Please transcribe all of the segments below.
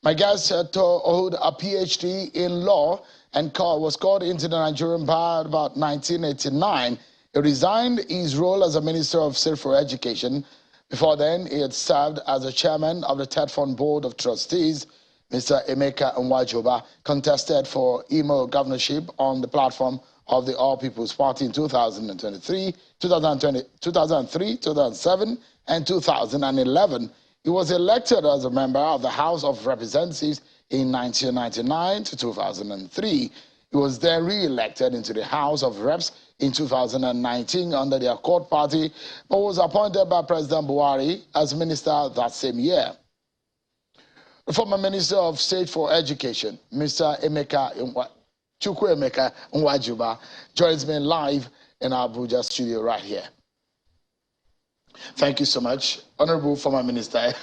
My guest hold a PhD in law and was called into the Nigerian bar about 1989. He resigned his role as a Minister of State for Education. Before then, he had served as the chairman of the Ted Fund Board of Trustees. Mr. Emeka Nwajiuba contested for Imo governorship on the platform of the All People's Party in 2003, 2007, and 2011. He was elected as a member of the House of Representatives in 1999 to 2003. He was then re-elected into the House of Reps in 2019 under the Accord Party, but was appointed by President Buhari as minister that same year. The former Minister of State for Education, Mr. Emeka Nwajiuba, joins me live in our Abuja studio right here. Thank you so much. Honorable former Minister,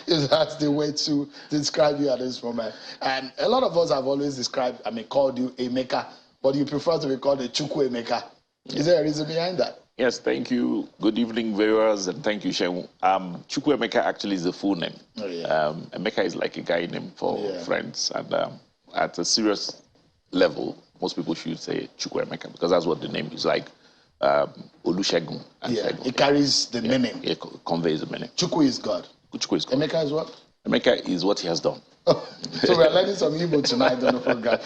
that's the way to describe you at this moment. And a lot of us have always described, called you Emeka, but you prefer to be called a Chukwu Emeka. Is there a reason behind that? Yes, thank you. Good evening, viewers, and thank you, Shehu. Chukwu Emeka actually is the full name. Oh, yeah. Emeka is like a guy name for friends, and at a serious level, most people should say Chukwu Emeka because that's what the name is like. Olusegun. Yeah, it carries the meaning. It conveys the meaning. Chukwu is God. Chukwu is God. Emeka is what? Emeka is what he has done. So we're learning some Igbo tonight on the program.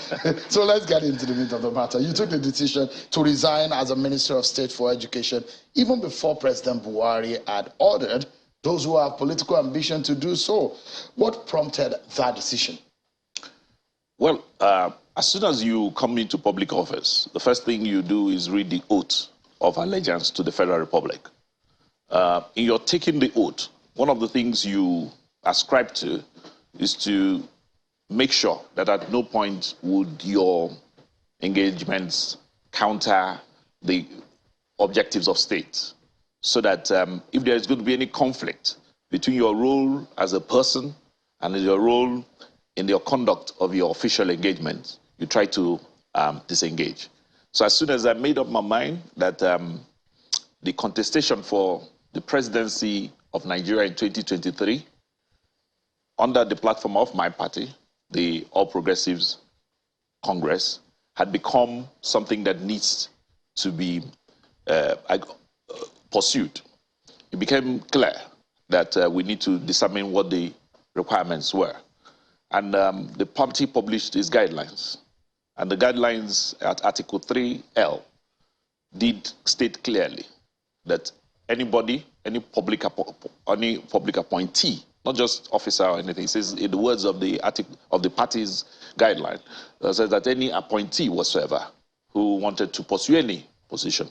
So let's get into the meat of the matter. You took the decision to resign as a Minister of State for Education even before President Buhari had ordered those who have political ambition to do so. What prompted that decision? Well, as soon as you come into public office, the first thing you do is read the oath of allegiance to the Federal Republic. In your taking the oath, one of the things you ascribe to is to make sure that at no point would your engagements counter the objectives of state, so that if there is going to be any conflict between your role as a person and your role in the conduct of your official engagement, you try to disengage. So as soon as I made up my mind that the contestation for the presidency of Nigeria in 2023, under the platform of my party, the All Progressives Congress, had become something that needs to be pursued. It became clear that we need to determine what the requirements were. And the party published its guidelines. And the guidelines at Article 3L did state clearly that anybody, any public appointee, not just officer or anything, it says in the words of the party's guideline, says that any appointee whatsoever who wanted to pursue any position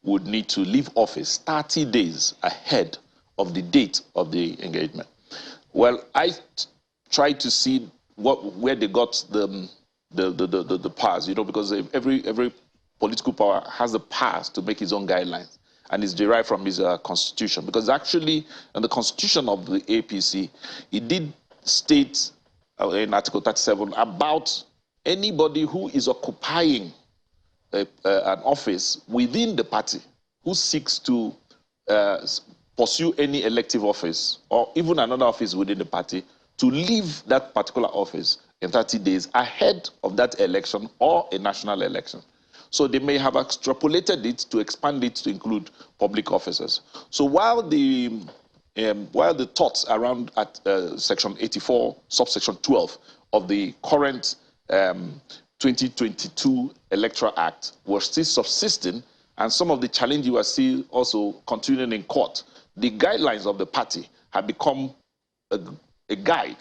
would need to leave office 30 days ahead of the date of the engagement. Well, I tried to see where they got the powers, because every political power has the powers to make its own guidelines, and it's derived from his constitution. Because actually, in the constitution of the APC, it did state in Article 37 about anybody who is occupying an office within the party who seeks to pursue any elective office or even another office within the party to leave that particular office in 30 days ahead of that election or a national election. So they may have extrapolated it to expand it to include public officers. So while the thoughts around at Section 84, subsection 12 of the current 2022 Electoral Act were still subsisting, and some of the challenges were still also continuing in court, the guidelines of the party have become a guide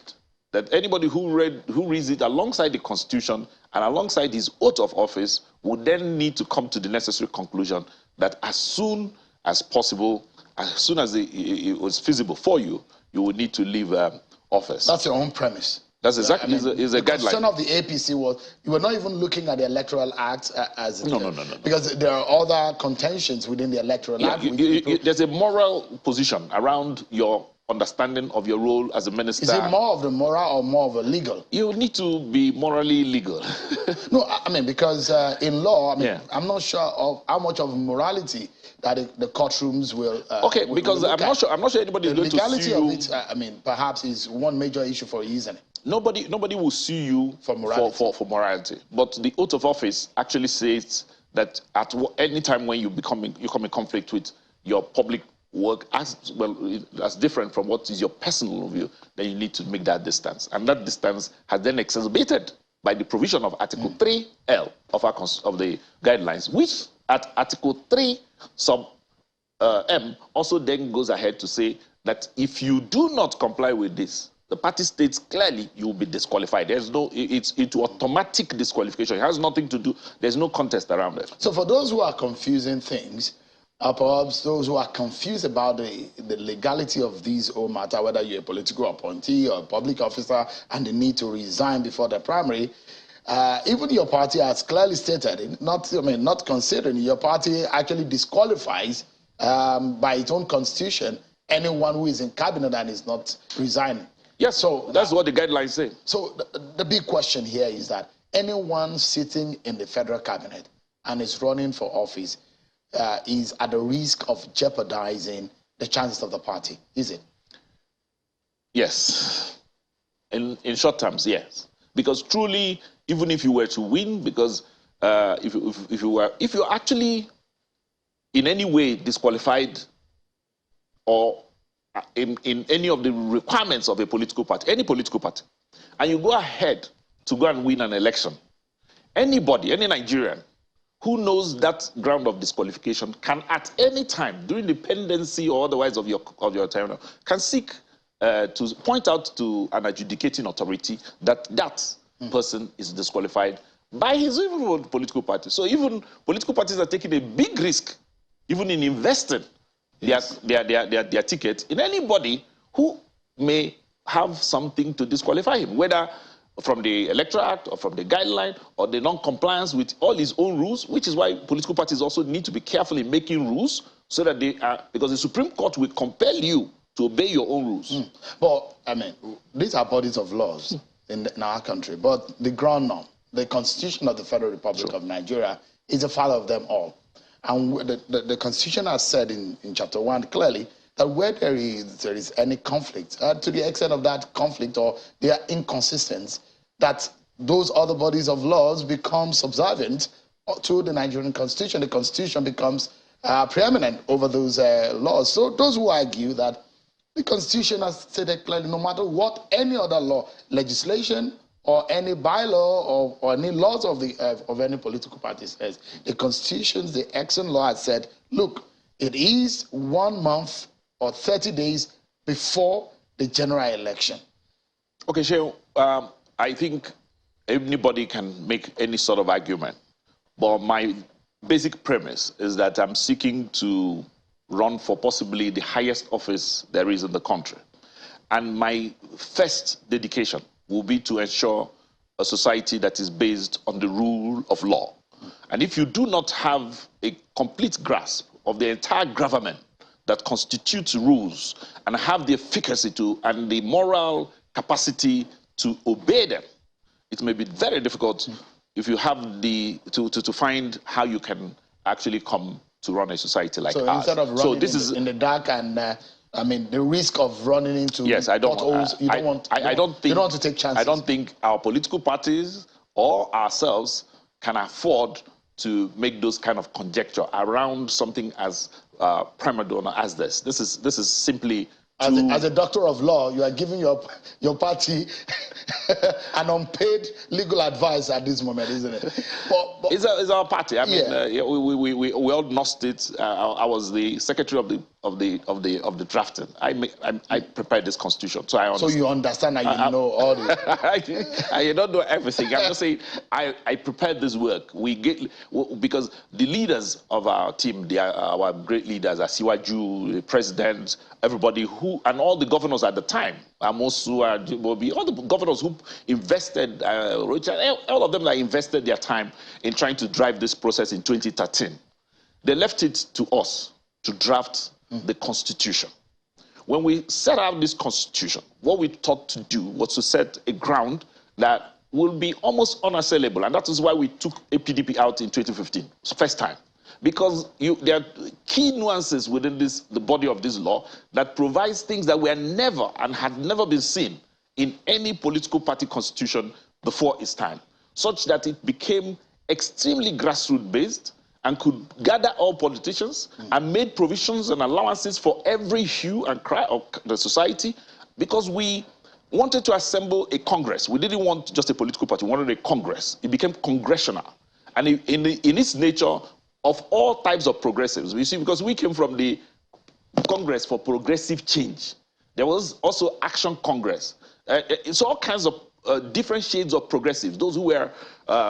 that anybody who reads it alongside the Constitution and alongside his oath of office would then need to come to the necessary conclusion that as soon as possible, as soon as it was feasible for you, you would need to leave office. That's your own premise. That's exactly is a guideline. The concern of the APC was you were not even looking at the Electoral Act as no. Because there are other contentions within the Electoral Act. There's a moral position around your understanding of your role as a minister. Is it more of the moral or more of a legal? You need to be morally legal. No, I mean, because in law, I mean, Yeah. I'm not sure of how much of morality that the courtrooms will. Okay, because will I'm not sure anybody is going to sue you. The legality of it, I mean, perhaps is one major issue for you, isn't it? Nobody will sue you for morality. For morality. But the oath of office actually says that at any time when you come in conflict with your public work, as well as different from what is your personal view, then you need to make that distance. And that distance has then exacerbated by the provision of Article 3L of the guidelines, which at Article 3 sub M also then goes ahead to say that if you do not comply with this, the party states clearly you will be disqualified. There's no, it's into automatic disqualification. It has nothing to do, there's no contest around it. So for those who are confusing things, perhaps those who are confused about the legality of this whole matter, whether you're a political appointee or a public officer and the need to resign before the primary, even your party has clearly stated, not considering, your party actually disqualifies by its own constitution anyone who is in cabinet and is not resigning. Yes, so that's what the guidelines say. So the big question here is that anyone sitting in the federal cabinet and is running for office is at the risk of jeopardizing the chances of the party, is it? Yes. In short terms, yes. Because truly, even if you were to win, because if you're actually in any way disqualified or in any of the requirements of a political party, any political party, and you go ahead to go and win an election, anybody, any Nigerian who knows that ground of disqualification can at any time, during the pendency or otherwise of your tenure, can seek to point out to an adjudicating authority that that person is disqualified by his even political party. So even political parties are taking a big risk, even in investing their ticket in anybody who may have something to disqualify him, whether from the Electoral Act or from the guideline or the non-compliance with all his own rules, which is why political parties also need to be careful in making rules so that they are, because the Supreme Court will compel you to obey your own rules. But, I mean, these are bodies of laws in our country, but the ground norm, the Constitution of the Federal Republic of Nigeria is a father of them all. And the Constitution has said in Chapter 1 clearly that where there is any conflict, to the extent of that conflict or they are inconsistent, that those other bodies of laws become subservient to the Nigerian Constitution. The Constitution becomes preeminent over those laws. So those who argue that the Constitution has stated clearly, no matter what any other law, legislation, or any bylaw or any laws of any political party says, the Constitution, the action law has said, look, it is 1 month or 30 days before the general election. Okay, Shehu, I think anybody can make any sort of argument, but my basic premise is that I'm seeking to run for possibly the highest office there is in the country. And my first dedication will be to ensure a society that is based on the rule of law. And if you do not have a complete grasp of the entire government that constitutes rules and have the efficacy to and the moral capacity to obey them, it may be very difficult if you have to find how you can actually come to run a society like ours. So instead of running in the dark and I mean, the risk of running into potholes, you don't want to take chances. I don't think our political parties or ourselves can afford to make those kind of conjecture around something as prima donna as this. This is simply as a doctor of law, you are giving your party an unpaid legal advice at this moment, isn't it? But it's our party. I mean, we all lost it. I was the secretary of the drafting. I prepared this constitution, so I understand. So you understand and you know all the. I don't know everything. I'm just saying I prepared this work. Because the leaders of our team, our great leaders, ASUU, the president, everybody and all the governors at the time, ASUU, all the governors who invested, all of them that invested their time in trying to drive this process in 2013. They left it to us to draft the Constitution. when we set out this constitution, what we thought to do was to set a ground that will be almost unassailable. And that is why we took APDP out in 2015, first time. Because there are key nuances within the body of this law that provides things that were never and had never been seen in any political party constitution before its time, such that it became extremely grassroots based and could gather all politicians and made provisions and allowances for every hue and cry of the society, because we wanted to assemble a Congress. We didn't want just a political party, we wanted a Congress. It became congressional. And in its nature, of all types of progressives, you see, because we came from the Congress for Progressive Change. There was also Action Congress. It's all kinds of different shades of progressives, those who were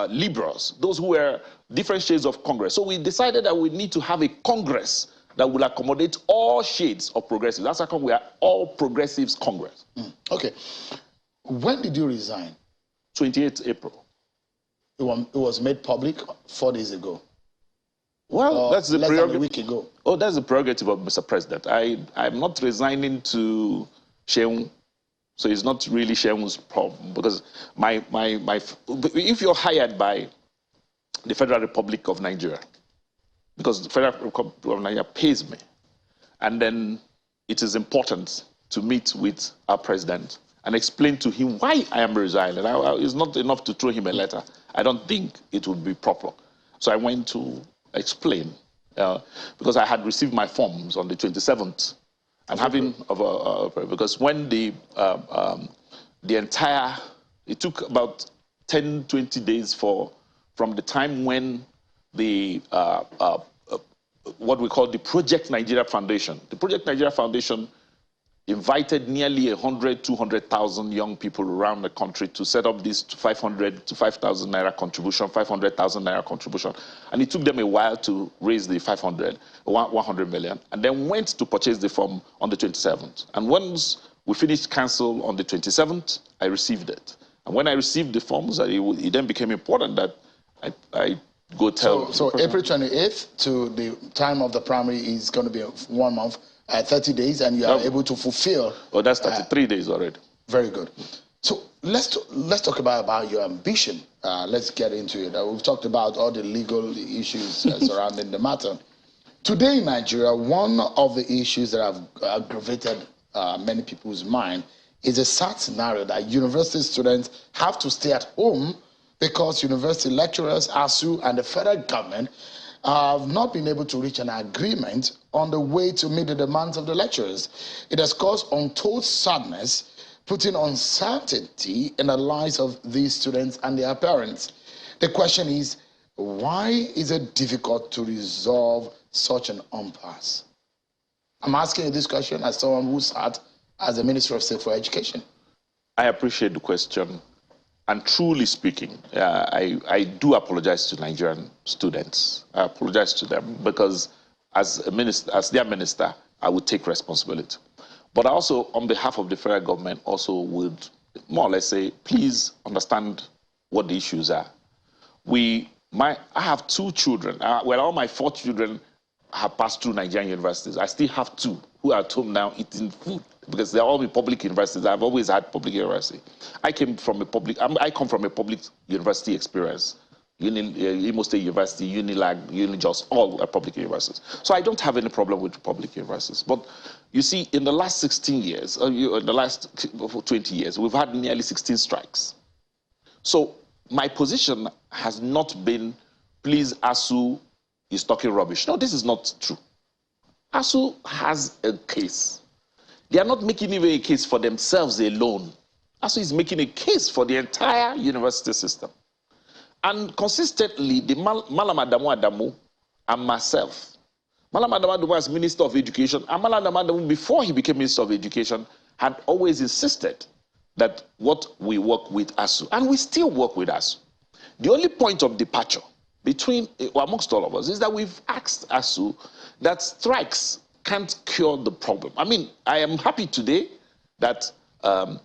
liberals, those who were different shades of Congress. So we decided that we need to have a Congress that will accommodate all shades of progressives. That's how come we are all progressives Congress. Okay. When did you resign? 28th April. It was made public 4 days ago. Well, that's the less than a week ago. Oh, that's the prerogative of Mr. President. I'm not resigning to Sheung, so it's not really Sheung's problem, because if you're hired by the Federal Republic of Nigeria, because the Federal Republic of Nigeria pays me, and then it is important to meet with our president and explain to him why I am resigning. It's not enough to throw him a letter. I don't think it would be proper. So I went to explain, because I had received my forms on the 27th. I'm having because when it took about 10, 20 days from the time when the what we call the Project Nigeria Foundation. The Project Nigeria Foundation invited nearly 100, 200,000 young people around the country to set up this 500 to 5,000 naira contribution, 500,000 naira contribution. And it took them a while to raise the 100 million, and then went to purchase the form on the 27th. And once we finished council on the 27th, I received it. And when I received the forms, it then became important that I go tell. So April 28th to the time of the primary is going to be 1 month. 30 days, and you are able to fulfill. Oh, that's 33 days already. Very good. So let's talk about your ambition. Let's get into it. We've talked about all the legal issues surrounding the matter. Today in Nigeria, one of the issues that have aggravated many people's mind is a sad scenario that university students have to stay at home because university lecturers, ASUU, and the federal government have not been able to reach an agreement on the way to meet the demands of the lecturers. It has caused untold sadness, putting uncertainty in the lives of these students and their parents. The question is, why is it difficult to resolve such an impasse? I'm asking you this question as someone who sat as the Minister of State for Education. I appreciate the question. And truly speaking, I do apologize to Nigerian students. I apologize to them because as their minister, I would take responsibility. But also, on behalf of the federal government, also would more or less say, please understand what the issues are. I have 2 children. All my 4 children have passed through Nigerian universities. I still have 2 who are at home now eating food, because they're all in public universities. I've always had public university. I come from a public university experience. Imo State University, Unilag, Unijust, all are public universities. So I don't have any problem with public universities. But you see, in the last 16 years, in the last 20 years, we've had nearly 16 strikes. So my position has not been, please, ASUU is talking rubbish. No, this is not true. ASUU has a case. They are not making even a case for themselves alone. ASUU is making a case for the entire university system. And consistently, the Malam Adamu and myself, Malam Adamu as Minister of Education, and Malam Adamu, before he became Minister of Education, had always insisted that what we work with ASUU, and we still work with ASUU. The only point of departure amongst all of us is that we've asked ASUU that strikes can't cure the problem. I mean, I am happy today that the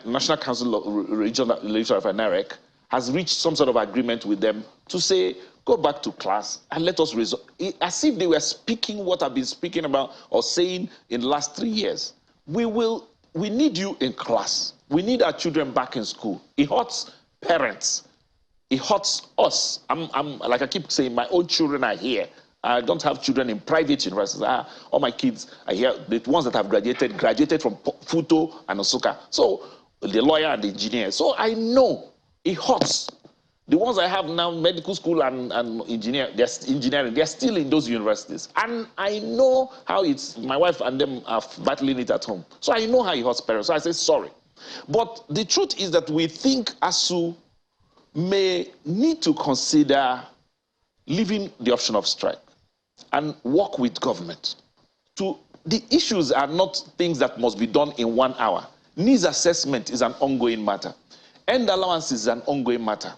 National Council of Regional Electoral Affairs, NAREC, has reached some sort of agreement with them to say go back to class and let us resolve. As if they were speaking what I've been speaking about or saying in the last 3 years. We need you in class. We need our children back in school. It hurts parents. It hurts us. I'm like I keep saying, my own children are here. I don't have children in private universities. All my kids are here. The ones that have graduated from Futo and Osaka. So the lawyer and the engineer. So I know it hurts. The ones I have now, medical school and engineering, they're still in those universities. And I know how it's, my wife and them are battling it at home. So I know how it hurts parents. So I say sorry. But the truth is that we think ASUU may need to consider leaving the option of strike and work with government. The issues are not things that must be done in 1 hour. Needs assessment is an ongoing matter. End allowance is an ongoing matter.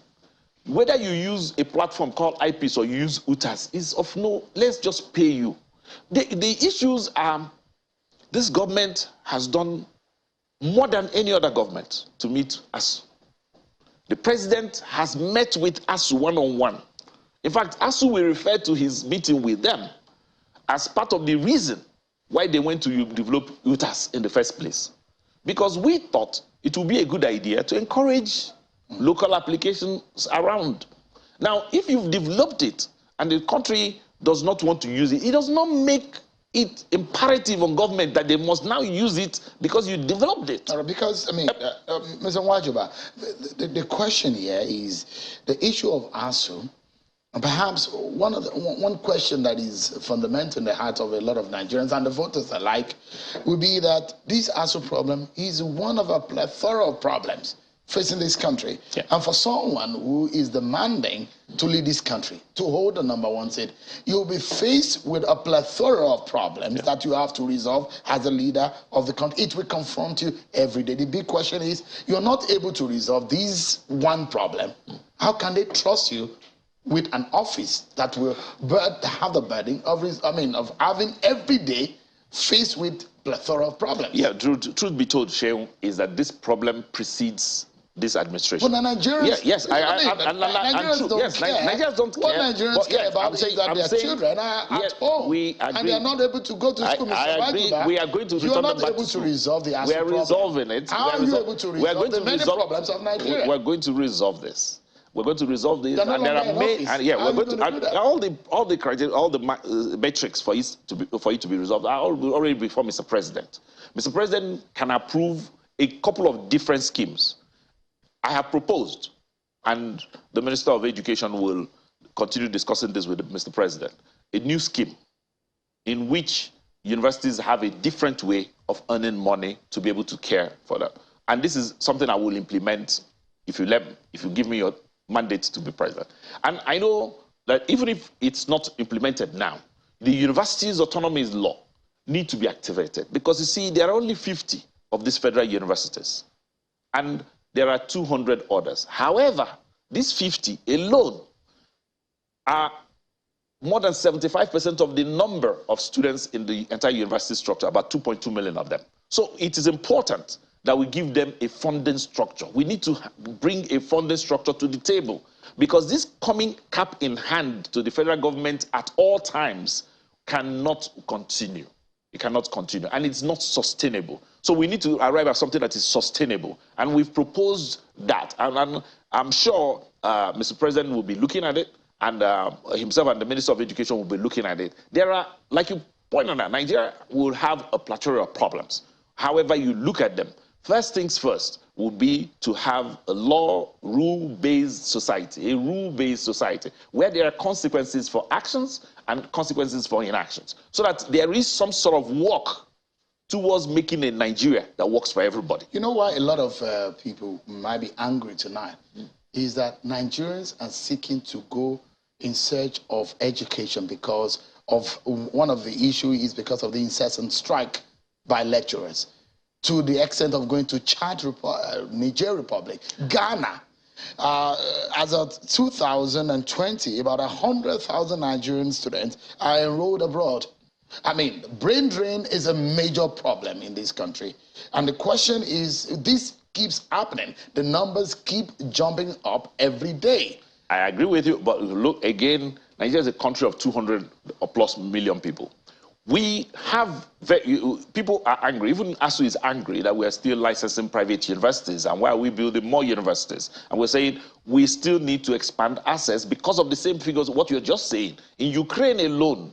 Whether you use a platform called IPs or you use UTAS is of no, let's just pay you. The issues are, this government has done more than any other government to meet ASUU. The president has met with ASUU one-on-one. In fact, ASUU will refer to his meeting with them as part of the reason why they went to develop UTAS in the first place. Because we thought it would be a good idea to encourage local applications around. Now, if you've developed it and the country does not want to use it, it does not make it imperative on government that they must now use it because you developed it. Because, I mean, Mr. Nwajiuba, the question here is the issue of ASUU. And perhaps one question that is fundamental in the heart of a lot of Nigerians and the voters alike would be that this ASUU problem is one of a plethora of problems facing this country. Yeah. And for someone who is demanding to lead this country, to hold the #1 seat, you'll be faced with a plethora of problems that you have to resolve as a leader of the country. It will confront you every day. The big question is, you're not able to resolve this one problem. How can they trust you with an office that will have the burden of having every day faced with plethora of problems? Yeah, truth be told, Sheung, is that this problem precedes this administration. But the Nigerians, Nigerians don't care. Nigerians don't care. What Nigerians care about is that their children are at home and they are not able to go to school. I agree. We are going to return them back to school. You are not able to resolve the ASUU problem. We are resolving it. How are you able to resolve the many problems of Nigeria? We're going to resolve this. We're going to resolve this, and there are all the criteria, all the metrics for it to be resolved are already before Mr. President. Mr. President can approve a couple of different schemes. I have proposed, and the Minister of Education will continue discussing this with Mr. President, a new scheme in which universities have a different way of earning money to be able to care for them. And this is something I will implement if you give me your mandate to be president. And I know that even if it's not implemented now, the university's autonomy law need to be activated, because you see, there are only 50 of these federal universities and there are 200 others. However, these 50 alone are more than 75% of the number of students in the entire university structure, about 2.2 million of them. So it is important that we give them a funding structure. We need to bring a funding structure to the table, because this coming cap in hand to the federal government at all times cannot continue. It cannot continue, and it's not sustainable. So we need to arrive at something that is sustainable, and we've proposed that. And I'm sure Mr. President will be looking at it, and himself and the Minister of Education will be looking at it. There are, like you pointed out, Nigeria will have a plethora of problems. However you look at them, first things first would be to have a rule-based society, where there are consequences for actions and consequences for inactions, so that there is some sort of work towards making a Nigeria that works for everybody. You know why a lot of people might be angry tonight is that Nigerians are seeking to go in search of education because of one of the issues is because of the incessant strike by lecturers, to the extent of going to Chad, Niger Republic, Ghana. As of 2020, about 100,000 Nigerian students are enrolled abroad. I mean, brain drain is a major problem in this country. And the question is, this keeps happening. The numbers keep jumping up every day. I agree with you, but look, again, Nigeria is a country of 200 or plus million people. We have, people are angry, even ASUU is angry that we are still licensing private universities, and why are we building more universities? And we're saying we still need to expand access because of the same figures, what you're just saying. In Ukraine alone,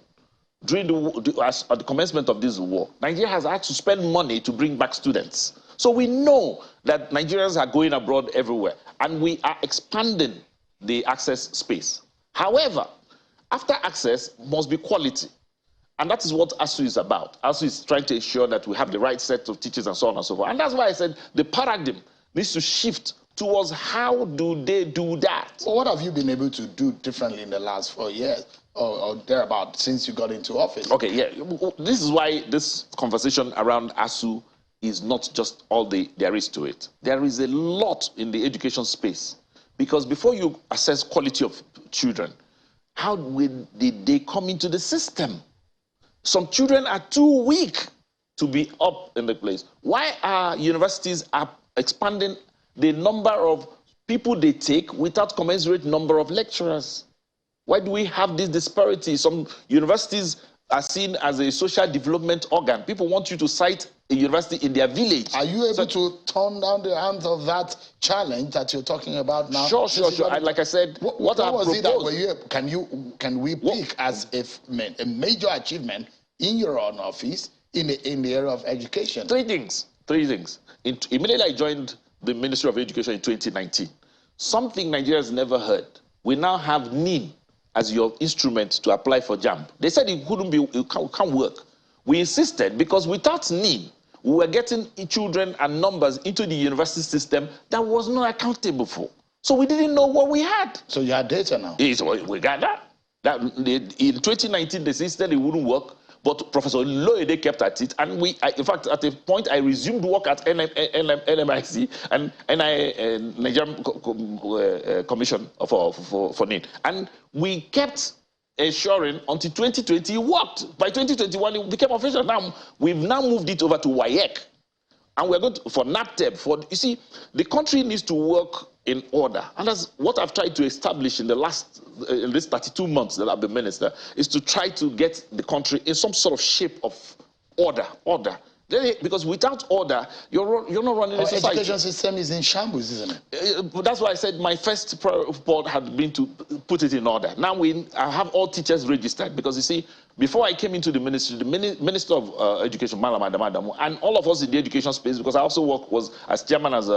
during at the commencement of this war, Nigeria has had to spend money to bring back students. So we know that Nigerians are going abroad everywhere, and we are expanding the access space. However, after access must be quality. And that is what ASUU is about. ASUU is trying to ensure that we have the right set of teachers and so on and so forth. And that's why I said the paradigm needs to shift towards how do they do that. Well, what have you been able to do differently in the last 4 years or thereabout since you got into office? Okay, yeah. This is why this conversation around ASUU is not just all there is to it. There is a lot in the education space. Because before you assess quality of children, how did they come into the system? Some children are too weak to be up in the place. Why are universities expanding the number of people they take without commensurate number of lecturers? Why do we have this disparity? Some universities are seen as a social development organ. People want you to cite a university in their village. Are you able to turn down the hands of that challenge that you're talking about now? Sure. Like I said, what I was proposed, it that can we pick as a major achievement in your own office in the area of education? Three things. Immediately I joined the Ministry of Education in 2019. Something Nigeria has never heard. We now have NIN as your instrument to apply for JAMB. They said it can't work. We insisted because without NIN, we were getting children and numbers into the university system that was not accountable for. So we didn't know what we had. So you have data now? We got that. In 2019, they insisted it wouldn't work, but Professor Loede kept at it. And in fact, at a point, I resumed work at NMIC and Nigerian Commission for NIN. And we kept ensuring until 2020 it worked. By 2021, it became official. Now, we've now moved it over to WAEC. And we're going to, for NAPTEP, you see, the country needs to work in order. And that's what I've tried to establish in this 32 months that I've been minister, is to try to get the country in some sort of shape of order. Because without order, you're not running a society. Our education system is in shambles, isn't it? That's why I said my first report had been to put it in order. Now I have all teachers registered, because you see, before I came into the ministry, the Minister of Education, Malam Adamu, and all of us in the education space, because I also was as chairman as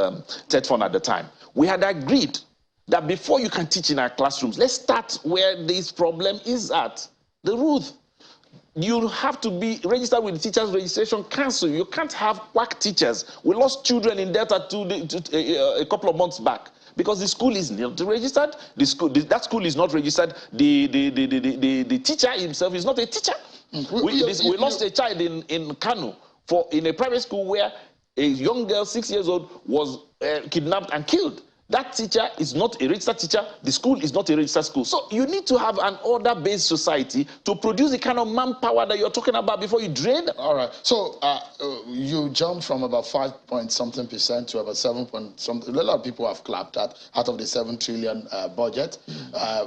TED Fund at the time, we had agreed that before you can teach in our classrooms, let's start where this problem is at, the root. You have to be registered with the Teachers Registration Council. You can't have quack teachers. We lost children in Delta a couple of months back because the school is not registered. That school is not registered. The teacher himself is not a teacher. We lost a child in Kano in a private school where a young girl, 6 years old, was kidnapped and killed. That teacher is not a registered teacher. The school is not a registered school. So you need to have an order-based society to produce the kind of manpower that you're talking about before you drain. All right. So you jumped from about 5-point-something% to about 7-point-something. A lot of people have clapped at out of the 7 trillion budget,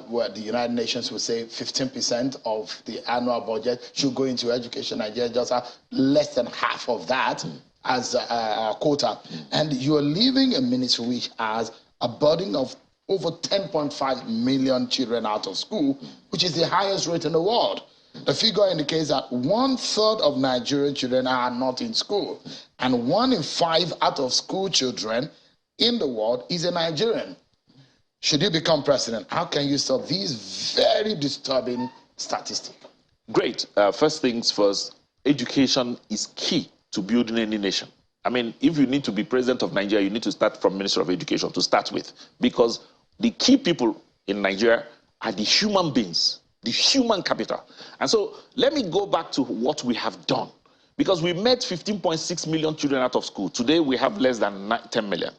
where the United Nations would say 15% of the annual budget should go into education. Nigeria just have less than half of that as a quota. And you're leaving a ministry which has a burden of over 10.5 million children out of school, which is the highest rate in the world. The figure indicates that 1/3 of Nigerian children are not in school, and 1 in 5 out of school children in the world is a Nigerian. Should you become president, how can you stop these very disturbing statistics? Great. First things first, education is key to building any nation. I mean, if you need to be president of Nigeria, you need to start from Minister of Education to start with, because the key people in Nigeria are the human beings, the human capital. And so let me go back to what we have done, because we met 15.6 million children out of school. Today we have less than 10 million,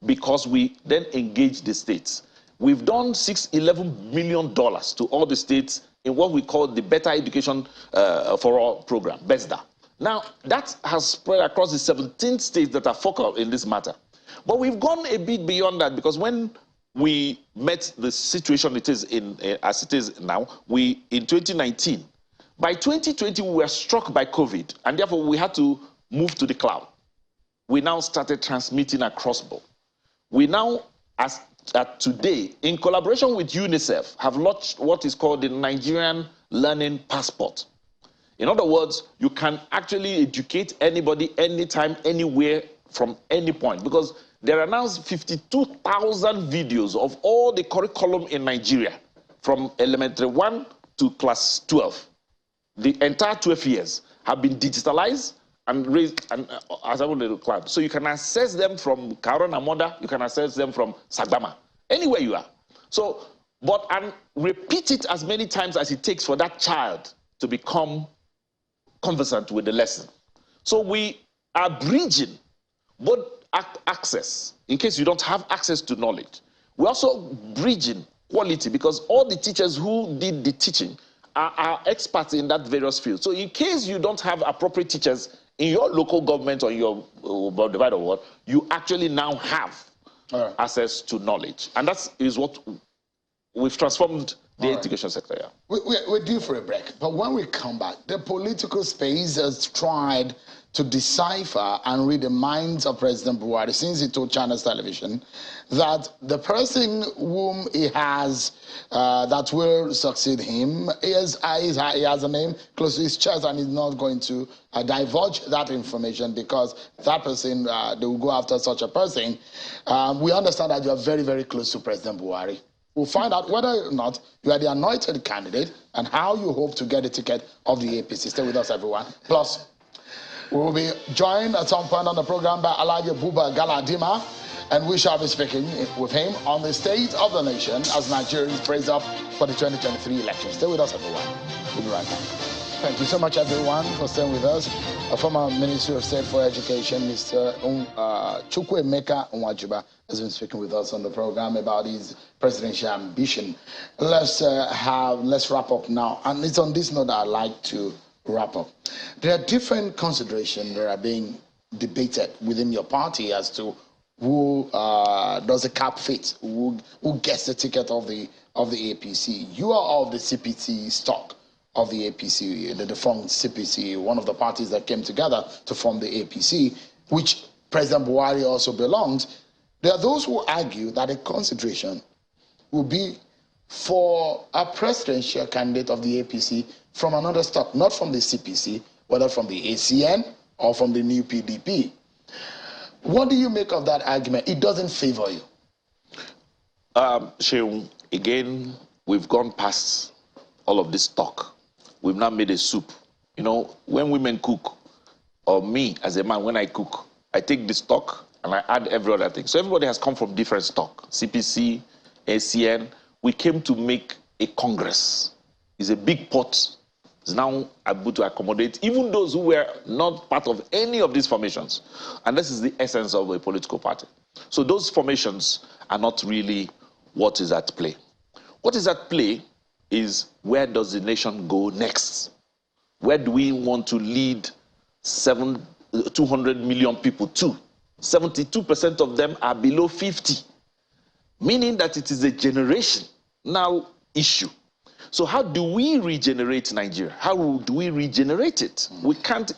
because we then engaged the states. We've done $11 million to all the states in what we call the Better Education for All program, BESDA. Now, that has spread across the 17 states that are focal in this matter. But we've gone a bit beyond that, because when we met the situation it is in, as it is now, in 2019, by 2020, we were struck by COVID, and therefore we had to move to the cloud. We now started transmitting across board. We now, as at today, in collaboration with UNICEF, have launched what is called the Nigerian Learning Passport. In other words, you can actually educate anybody, anytime, anywhere, from any point, because there are now 52,000 videos of all the curriculum in Nigeria, from elementary 1 to class 12. The entire 12 years have been digitalized and raised as a little cloud. So you can access them from Karon Amoda, you can access them from Sagbama, anywhere you are. So, and repeat it as many times as it takes for that child to become conversant with the lesson. So we are bridging both access, in case you don't have access to knowledge. We're also bridging quality, because all the teachers who did the teaching are experts in that various fields. So in case you don't have appropriate teachers in your local government or your divided world, you actually now have access to knowledge. And that is what we've transformed the education sector. Yeah. We're due for a break, but when we come back, the political space has tried to decipher and read the minds of President Buhari since he told China's television that the person whom he has that will succeed him he has a name close to his chest, and he's not going to divulge that information, because that person, they will go after such a person. We understand that you are very, very close to President Buhari. We'll find out whether or not you are the anointed candidate and how you hope to get a ticket of the APC. Stay with us, everyone. Plus, we will be joined at some point on the program by Alhaji Buba Galadima, and we shall be speaking with him on the state of the nation as Nigerians brace up for the 2023 elections. Stay with us, everyone. We'll be right back. Thank you so much, everyone, for staying with us. A former Minister of State for Education, Mr. Chukwuemeka Nwajiuba, has been speaking with us on the program about his presidential ambition. Let's wrap up now, and it's on this note that I'd like to wrap up. There are different considerations that are being debated within your party as to who does the cap fit, who gets the ticket of the APC. You are of the CPC stock of the APC, the defunct CPC, one of the parties that came together to form the APC, which President Buhari also belongs. There are those who argue that a consideration will be for a presidential candidate of the APC from another stock, not from the CPC, whether from the ACN or from the new PDP. What do you make of that argument? It doesn't favor you. Sheung, again, we've gone past all of this talk. We've now made a soup. You know, when women cook, or me as a man, when I cook, I take the stock and I add every other thing. So everybody has come from different stock. CPC, ACN. We came to make a congress. It's a big pot. It's now able to accommodate even those who were not part of any of these formations. And this is the essence of a political party. So those formations are not really what is at play. What is at play is, where does the nation go next? Where do we want to lead 200 million people to? 72% of them are below 50, meaning that it is a generation now issue. So how do we regenerate Nigeria? How do we regenerate it?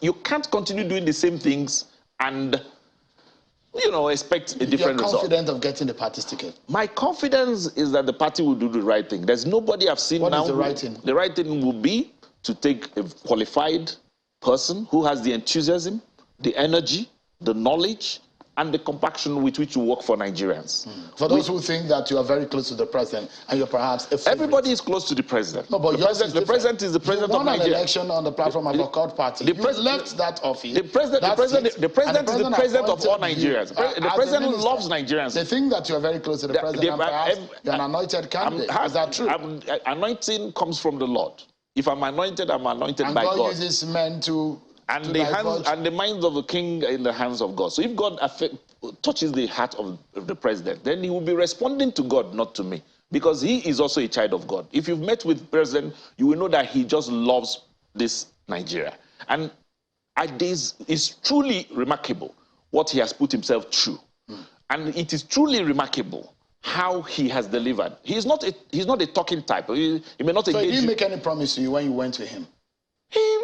You can't continue doing the same things and, you know, expect a different result. You're confident of getting the party's ticket? My confidence is that the party will do the right thing. There's nobody I've seen now. What is the right thing? The right thing will be to take a qualified person who has the enthusiasm, the energy, the knowledge, and the compassion with which you work for Nigerians. For those who think that you are very close to the president and you're perhaps a favorite. Everybody is close to the president. No, but the president is the president of Nigeria. You won an election on the platform of a court party. You left that office. The president is the president of all Nigerians. The president loves Nigerians. They think that you are very close to the president and perhaps you're an anointed candidate. Is that true? Anointing comes from the Lord. If I'm anointed by God. And God uses men to... And the minds of the king in the hands of God. So if God touches the heart of the president, then he will be responding to God, not to me. Because he is also a child of God. If you've met with the president, you will know that he just loves this Nigeria. And it's truly remarkable what he has put himself through. And it is truly remarkable how he has delivered. He's not a talking type. He may not engage. So he didn't you. make any promise to you when you went to him?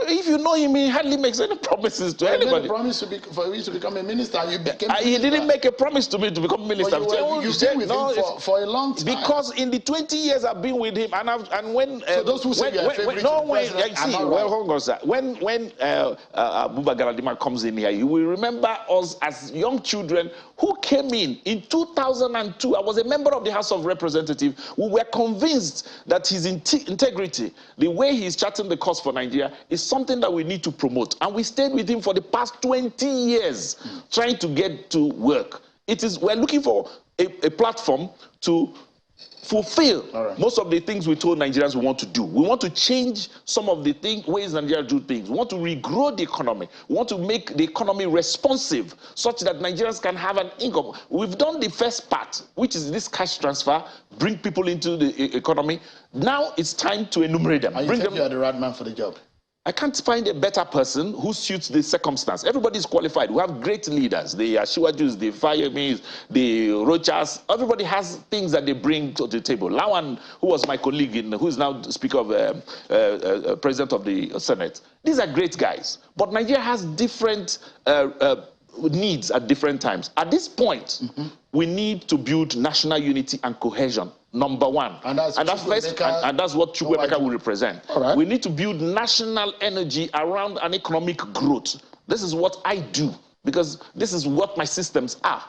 If you know him, he hardly makes any promises to anybody. He made a promise for you to become a minister. You became a minister. He didn't make a promise to me to become a minister. You've been with him for a long time. Because in the 20 years I've been with him, and when so those who say you're a favorite hold on, sir. When Abuba Galadima comes in here, you will remember us as young children who came in 2002. I was a member of the House of Representatives. We were convinced that his integrity, the way he's charting the course for Nigeria, is something that we need to promote. And we stayed with him for the past 20 years trying to get to work. We're looking for a platform to fulfill most of the things we told Nigerians we want to do. We want to change some of the ways Nigeria do things. We want to regrow the economy. We want to make the economy responsive such that Nigerians can have an income. We've done the first part, which is this cash transfer, bring people into the economy. Now it's time to enumerate them. And you think you're the right man for the job? I can't find a better person who suits the circumstance. Everybody is qualified. We have great leaders. The Ashiwajus, the Fayemis, the Rochas. Everybody has things that they bring to the table. Lawan, who was my colleague, who is now Speaker of President of the Senate. These are great guys. But Nigeria has different needs at different times. At this point, we need to build national unity and cohesion. Number one. And that's what Chukwuemeka will represent. We need to build national energy around an economic growth. This is what I do, because this is what my systems are.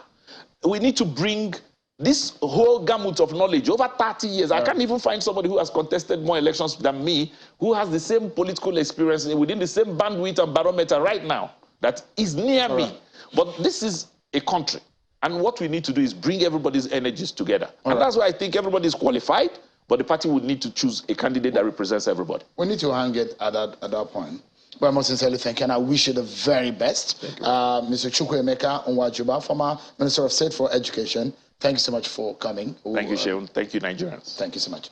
We need to bring this whole gamut of knowledge over 30 years. I can't even find somebody who has contested more elections than me, who has the same political experience within the same bandwidth and barometer right now that is near me. But this is a country. And what we need to do is bring everybody's energies together. And that's why I think everybody is qualified, but the party would need to choose a candidate that represents everybody. We need to hang it at that point. But I most sincerely thank you, and I wish you the very best. Mr. Chukwuemeka Nwajiuba, former Minister of State for Education, thank you so much for coming. Thank you, Sheun. Thank you, Nigerians. Thank you so much.